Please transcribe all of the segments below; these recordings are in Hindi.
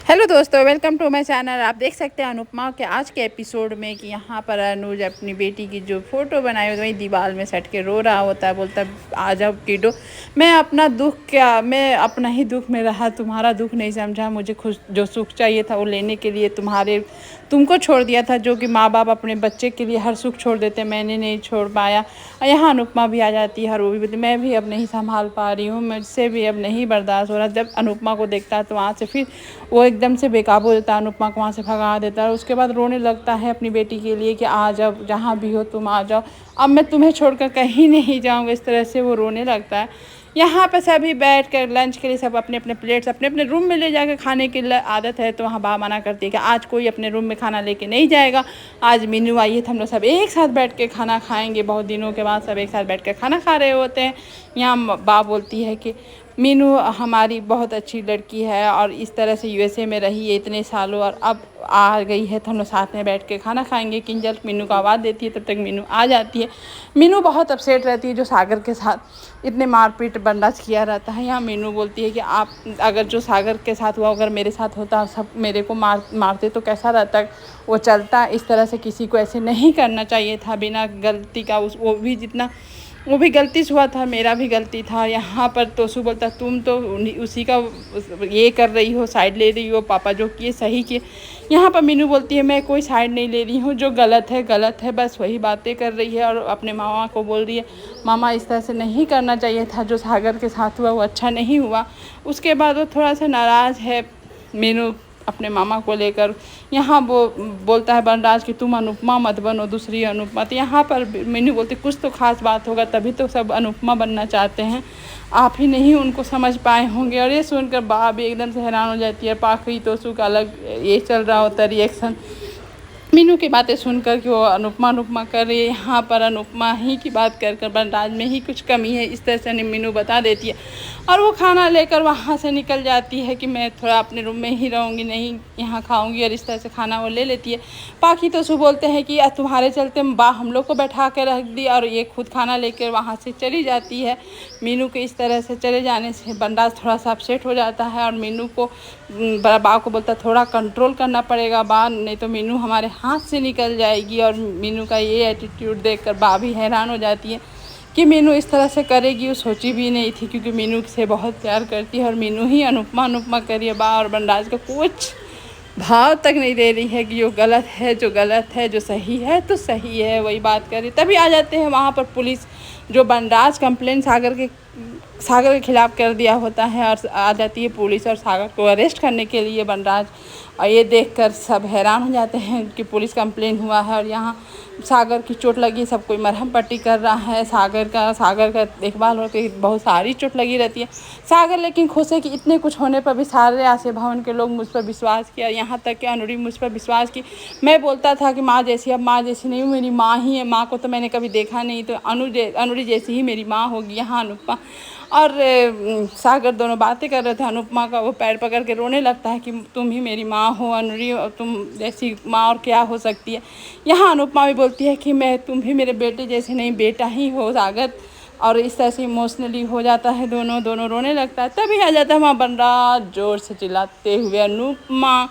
हेलो दोस्तों, वेलकम टू माय चैनल। आप देख सकते हैं अनुपमा के आज के एपिसोड में कि यहाँ पर अनुज अपनी बेटी की जो फ़ोटो बनाई होती है वही दीवार में सट के रो रहा होता है। बोलता है आ जाओ किडो, मैं अपना दुख क्या, मैं अपना ही दुख में रहा, तुम्हारा दुख नहीं समझा। मुझे खुश जो सुख चाहिए था वो लेने के लिए तुमको छोड़ दिया था। जो कि माँ बाप अपने बच्चे के लिए हर सुख छोड़ देते, मैंने नहीं छोड़ पाया। यहाँ अनुपमा भी आ जाती है और वो भी बोलती मैं भी अब नहीं संभाल पा रही हूँ, मुझसे भी अब नहीं बर्दाश्त हो रहा। जब अनुपमा को देखता है तो वहाँ से फिर वो एकदम से बेकाबू हो जाता है, अनुपमा को वहाँ से भगा देता है और उसके बाद रोने लगता है अपनी बेटी के लिए कि आ जाओ, जहाँ भी हो तुम आ जाओ, अब मैं तुम्हें छोड़कर कहीं नहीं जाऊँगा। इस तरह से वो रोने लगता है। यहाँ पर सभी बैठ कर लंच के लिए सब अपने अपने प्लेट्स अपने अपने रूम में ले जाकर खाने की आदत है। तो वहाँ बा मना करती है कि आज कोई अपने रूम में खाना लेके नहीं जाएगा, आज मीनू आई है तो हम लोग सब एक साथ बैठ के खाना खाएंगे। बहुत दिनों के बाद सब एक साथ बैठ कर खाना खा रहे होते हैं। यहाँ बा बोलती है कि मीनू हमारी बहुत अच्छी लड़की है और इस तरह से यूएसए में रही है इतने सालों और अब आ गई है तो हम लोग साथ में बैठ के खाना खाएंगे। किंजल मीनू को आवाज़ देती है, तब तक मीनू आ जाती है। मीनू बहुत अपसेट रहती है जो सागर के साथ इतने मारपीट बर्दाश्त किया रहता है। यहाँ मीनू बोलती है कि आप अगर जो सागर के साथ हुआ अगर मेरे साथ होता, सब मेरे को मारते तो कैसा रहता, वो चलता। इस तरह से किसी को ऐसे नहीं करना चाहिए था बिना गलती का। वो भी गलती से हुआ था, मेरा भी गलती था। यहाँ पर तोसू बोलता तुम तो उसी का ये कर रही हो, साइड ले रही हो, पापा जो किए सही किए। यहाँ पर मीनू बोलती है मैं कोई साइड नहीं ले रही हूँ, जो गलत है बस वही बातें कर रही है और अपने मामा को बोल रही है मामा इस तरह से नहीं करना चाहिए था, जो सागर के साथ हुआ वो अच्छा नहीं हुआ। उसके बाद वो थोड़ा सा नाराज़ है मीनू अपने मामा को लेकर। यहाँ वो बोलता है बनराज कि तुम अनुपमा मत बनो, दूसरी अनुपमा। तो यहाँ पर मीनू बोलती कुछ तो खास बात होगा तभी तो सब अनुपमा बनना चाहते हैं, आप ही नहीं उनको समझ पाए होंगे। और ये सुनकर बा भी एकदम से हैरान हो जाती है। पाखी तोसू का अलग ये चल रहा होता है रिएक्शन मीनू की बातें सुनकर कि वो अनुपमा कर रही है। यहाँ पर अनुपमा ही की बात कर बनराज में ही कुछ कमी है, इस तरह से मीनू बता देती है और वो खाना लेकर वहाँ से निकल जाती है कि मैं थोड़ा अपने रूम में ही रहूँगी, नहीं यहाँ खाऊंगी। और इस तरह से खाना वो ले लेती है। पाखी तो सु बोलते हैं कि तुम्हारे चलते बा हम लोग को बैठा के रख दी और ये खुद खाना लेकर वहाँ से चली जाती है। मीनू के इस तरह से चले जाने से बनराज थोड़ा सा अपसेट हो जाता है और मीनू को बा को बोलता थोड़ा कंट्रोल करना पड़ेगा बा, नहीं तो मीनू हमारे हाथ से निकल जाएगी। और मीनू का ये एटीट्यूड देखकर बा भी हैरान हो जाती है कि मीनू इस तरह से करेगी, वो सोची भी नहीं थी क्योंकि मीनू से बहुत प्यार करती है और मीनू ही अनुपमा करी है। बा और बनराज को कुछ भाव तक नहीं दे रही है कि जो गलत है जो सही है तो सही है, वही बात कर रही। तभी आ जाते हैं वहाँ पर पुलिस, जो बनराज कंप्लेन सागर के खिलाफ कर दिया होता है और आ जाती है पुलिस और सागर को अरेस्ट करने के लिए बनराज। और ये देखकर सब हैरान हो जाते हैं कि पुलिस कंप्लेन हुआ है और यहाँ सागर की चोट लगी, सब कोई मरहम पट्टी कर रहा है। सागर का देखभाल होकर बहुत सारी चोट लगी रहती है। सागर लेकिन खुश है कि इतने कुछ होने पर भी सारे आसे भवन के लोग मुझ पर विश्वास किया, यहाँ तक कि अनुरी मुझ पर विश्वास की। मैं बोलता था कि माँ जैसी, अब माँ जैसी नहीं, मेरी माँ ही है, माँ को तो मैंने कभी देखा नहीं, तो अनुरी जैसी ही मेरी माँ होगी। यहाँ अनुपमा और सागर दोनों बातें कर रहे थे। अनुपमा का वो पैर पकड़ के रोने लगता है कि तुम ही मेरी माँ हो अनुरी, तुम जैसी माँ और क्या हो सकती है। यहाँ अनुपमा भी बोलती है कि तुम भी मेरे बेटे जैसे नहीं, बेटा ही हो सागर। और इस तरह से इमोशनली हो जाता है, दोनों रोने लगता है। तभी आ जाता है वहाँ बनराज जोर से चिल्लाते हुए अनुपमा,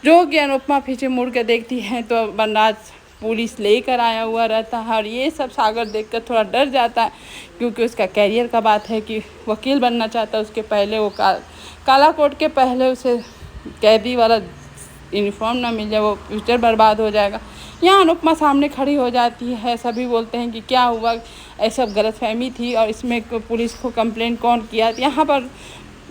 जो कि अनुपमा पीछे मुड़ के देखती है तो बनराज पुलिस लेकर आया हुआ रहता है। और ये सब सागर देखकर थोड़ा डर जाता है क्योंकि उसका कैरियर का बात है कि वकील बनना चाहता है। उसके पहले वो काला कोट के पहले उसे कैदी वाला यूनिफॉर्म ना मिल जाए, वो फ्यूचर बर्बाद हो जाएगा। यहाँ अनुपमा सामने खड़ी हो जाती है। सभी बोलते हैं कि क्या हुआ, ऐसा गलतफहमी थी और इसमें पुलिस को कंप्लेंट कौन किया। यहाँ पर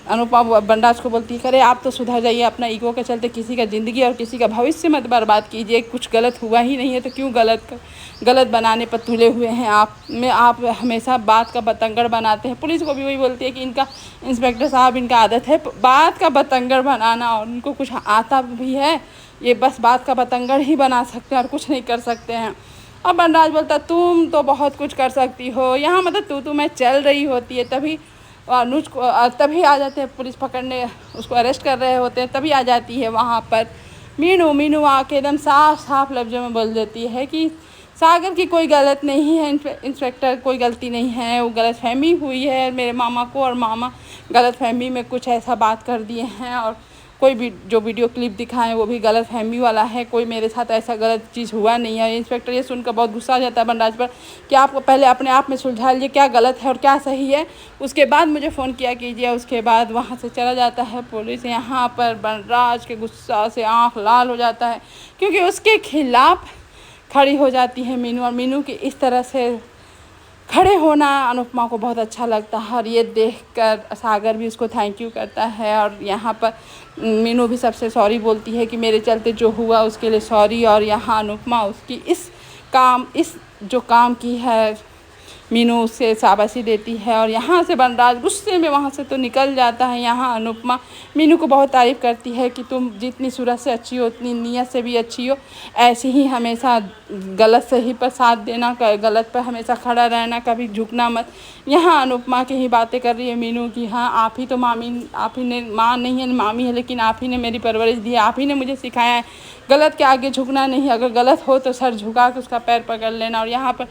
अनुपमा बनराज को बोलती है करे आप तो सुधर जाइए, अपना ईगो के चलते किसी का ज़िंदगी और किसी का भविष्य मत बर्बाद कीजिए। कुछ गलत हुआ ही नहीं है तो क्यों गलत बनाने पर तुले हुए हैं आप हमेशा बात का बतंगड़ बनाते हैं। पुलिस को भी वही बोलती है कि इनका इंस्पेक्टर साहब, इनका आदत है बात का बतंगड़ बनाना और उनको कुछ आता भी है, ये बस बात का बतंगड़ ही बना सकते हैं और कुछ नहीं कर सकते हैं। और बनराज बोलता तुम तो बहुत कुछ कर सकती हो। यहाँ मतलब तू मैं चल रही होती है, तभी अनुज को तभी आ जाते हैं पुलिस पकड़ने, उसको अरेस्ट कर रहे होते हैं। तभी आ जाती है वहाँ पर मीनू आके एकदम साफ लफ्ज़ों में बोल देती है कि सागर की कोई गलत नहीं है, इंस्पेक्टर कोई गलती नहीं है, वो गलतफहमी हुई है मेरे मामा को और मामा गलतफहमी में कुछ ऐसा बात कर दिए हैं और कोई भी जो वीडियो क्लिप दिखाएं वो भी गलत फहमी वाला है। कोई मेरे साथ ऐसा गलत चीज़ हुआ नहीं है। इंस्पेक्टर ये सुनकर बहुत गुस्सा आ जाता है बनराज पर कि आपको पहले अपने आप में सुलझा लीजिए क्या गलत है और क्या सही है, उसके बाद मुझे फ़ोन किया कीजिए। उसके बाद वहाँ से चला जाता है। पुलिस यहाँ पर बनराज के गुस्सा से आँख लाल हो जाता है क्योंकि उसके खिलाफ़ खड़ी हो जाती है मीनू, और मीनू की इस तरह से खड़े होना अनुपमा को बहुत अच्छा लगता है। और ये देखकर सागर भी उसको थैंक यू करता है। और यहाँ पर मीनू भी सबसे सॉरी बोलती है कि मेरे चलते जो हुआ उसके लिए सॉरी। और यहाँ अनुपमा उसकी इस जो काम की है मीनू उससे शाबाशी देती है। और यहाँ से बनराज गुस्से में वहाँ से तो निकल जाता है। यहाँ अनुपमा मीनू को बहुत तारीफ़ करती है कि तुम जितनी सूरत से अच्छी हो उतनी नीयत से भी अच्छी हो, ऐसे ही हमेशा गलत सही पर साथ देना, गलत पर हमेशा खड़ा रहना, कभी झुकना मत। यहाँ अनुपमा की ही बातें कर रही है मीनू की, हाँ आप ही तो आप ही ने माँ नहीं है मामी है, लेकिन आप ही ने मेरी परवरिश दी है, आप ही ने मुझे सिखाया है गलत के आगे झुकना नहीं, अगर गलत हो तो सर झुका के उसका पैर पकड़ लेना। और यहाँ पर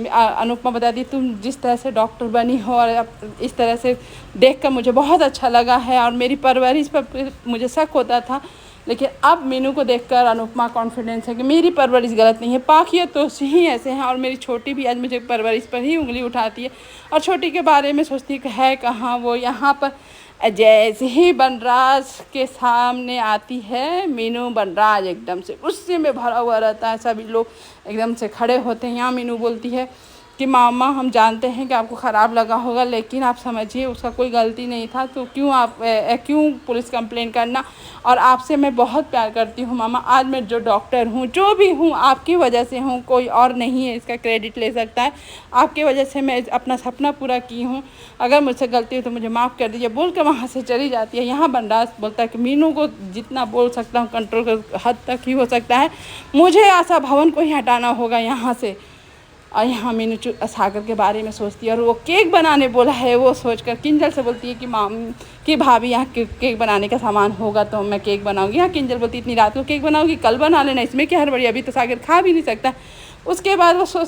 अनुपमा बताती तुम जिस तरह से डॉक्टर बनी हो और अब इस तरह से देखकर मुझे बहुत अच्छा लगा है। और मेरी परवरिश पर मुझे शक होता था, लेकिन अब मीनू को देखकर अनुपमा कॉन्फिडेंस है कि मेरी परवरिश गलत नहीं है। पाखिया तो ही ऐसे हैं। और मेरी छोटी भी आज मुझे परवरिश पर ही उंगली उठाती है और छोटी के बारे में सोचती है कहाँ वो। यहाँ पर जैसे ही बनराज के सामने आती है मीनू, बनराज एकदम से गुस्से में भरा हुआ रहता है। सभी लोग एकदम से खड़े होते हैं। यहाँ मीनू बोलती है कि मामा हम जानते हैं कि आपको ख़राब लगा होगा, लेकिन आप समझिए उसका कोई गलती नहीं था, तो क्यों पुलिस कंप्लेन करना। और आपसे मैं बहुत प्यार करती हूँ मामा। आज मैं जो डॉक्टर हूँ, जो भी हूँ, आपकी वजह से हूँ, कोई और नहीं है इसका क्रेडिट ले सकता है। आपकी वजह से मैं अपना सपना पूरा की हूँ। अगर मुझसे गलती हो तो मुझे माफ़ कर दीजिए बोल कर वहाँ से चली जाती है। यहाँ बनराज बोलता है कि मीनू को जितना बोल सकता हूँ कंट्रोल कर हद तक ही हो सकता है, मुझे आशा भवन को ही हटाना होगा यहाँ से। और यहाँ मीनू सागर के बारे में सोचती है। और वो केक बनाने बोला है, वो सोचकर किंजल से बोलती है कि भाभी यहाँ केक बनाने का सामान होगा तो मैं केक बनाऊंगी। यहाँ किंजल बोलती इतनी रात को केक बनाऊंगी, कल बना लेना, इसमें क्या हड़बड़ी, अभी तो सागर खा भी नहीं सकता। उसके बाद वो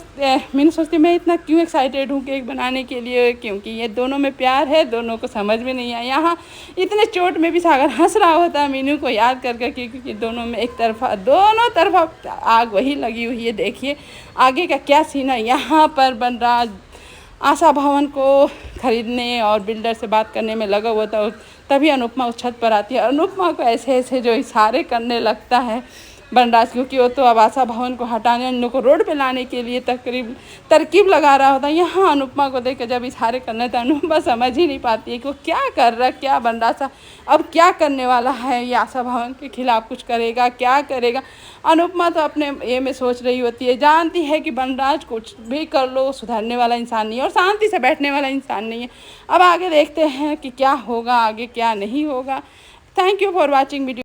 मीनू सोचती मैं इतना क्यों एक्साइटेड हूँ केक बनाने के लिए, क्योंकि ये दोनों में प्यार है, दोनों को समझ में नहीं आया। यहाँ इतने चोट में भी सागर हंस रहा होता है मीनू को याद कर क्योंकि दोनों में दोनों तरफा आग वही लगी हुई है। देखिए आगे का क्या सीन है। यहाँ पर बनराज आशा भवन को खरीदने और बिल्डर से बात करने में लगा हुआ था। तभी अनुपमा उस छत पर आती है। अनुपमा को ऐसे ऐसे जो इशारे करने लगता है बनराज, क्योंकि वो तो अब आशा भवन को हटाने, उन लोग को रोड पे लाने के लिए तरकीब लगा रहा होता है। यहाँ अनुपमा को देख कर जब इशारे करने तो अनुपमा समझ ही नहीं पाती है कि वो क्या कर रहा है, क्या बनराज अब क्या करने वाला है। ये आशा भवन के खिलाफ़ कुछ करेगा, क्या करेगा। अनुपमा तो अपने ये में सोच रही होती है, जानती है कि बनराज कुछ भी कर लो सुधरने वाला इंसान नहीं है और शांति से बैठने वाला इंसान नहीं है। अब आगे देखते हैं कि क्या होगा, आगे क्या नहीं होगा। Thank you for watching video.